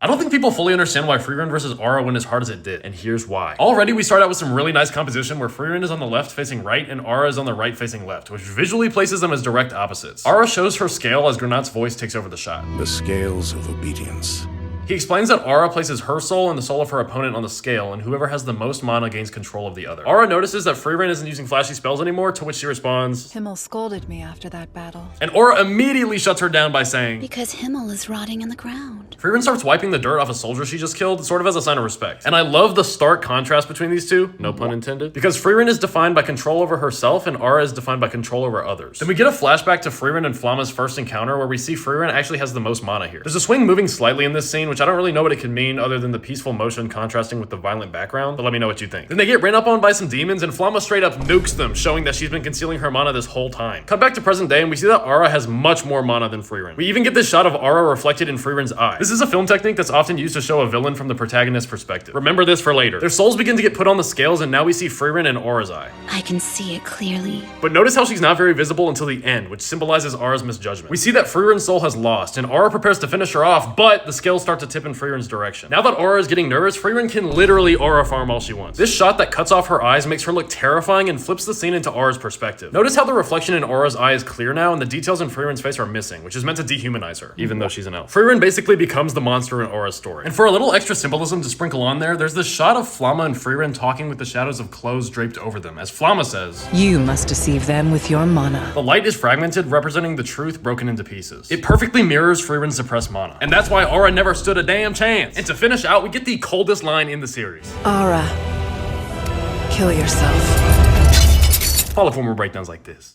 I don't think people fully understand why Frieren versus Aura went as hard as it did, and here's why. Already we start out with some really nice composition where Frieren is on the left facing right and Aura is on the right facing left, which visually places them as direct opposites. Aura shows her scale as Granat's voice takes over the shot. The scales of obedience. He explains that Aura places her soul and the soul of her opponent on the scale, and whoever has the most mana gains control of the other. Aura notices that Frieren isn't using flashy spells anymore, to which she responds, Himmel scolded me after that battle. And Aura immediately shuts her down by saying, Because Himmel is rotting in the ground. Frieren starts wiping the dirt off a soldier she just killed, sort of as a sign of respect. And I love the stark contrast between these two, no pun intended, because Frieren is defined by control over herself and Aura is defined by control over others. Then we get a flashback to Frieren and Flamme's first encounter where we see Frieren actually has the most mana here. There's a swing moving slightly in this scene, which I don't really know what it can mean other than the peaceful motion contrasting with the violent background, but let me know what you think. Then they get ran up on by some demons and Flamme straight up nukes them, showing that she's been concealing her mana this whole time. Cut back to present day and we see that Aura has much more mana than Frieren. We even get this shot of Aura reflected in Frieren's eye. This is a film technique that's often used to show a villain from the protagonist's perspective. Remember this for later. Their souls begin to get put on the scales and now we see Frieren in Aura's eye. I can see it clearly. But notice how she's not very visible until the end, which symbolizes Aura's misjudgment. We see that Frieren's soul has lost and Aura prepares to finish her off, but the scales start to tip in Frieren's direction. Now that Aura is getting nervous, Frieren can literally aura farm all she wants. This shot that cuts off her eyes makes her look terrifying and flips the scene into Aura's perspective. Notice how the reflection in Aura's eye is clear now and the details in Frieren's face are missing, which is meant to dehumanize her, even though she's an elf. Frieren basically becomes the monster in Aura's story. And for a little extra symbolism to sprinkle on there's this shot of Flamme and Frieren talking with the shadows of clothes draped over them, as Flamme says, You must deceive them with your mana. The light is fragmented, representing the truth broken into pieces. It perfectly mirrors Frieren's suppressed mana. And that's why Aura never stood a damn chance. And to finish out, we get the coldest line in the series. Aura, kill yourself. Follow for more breakdowns like this.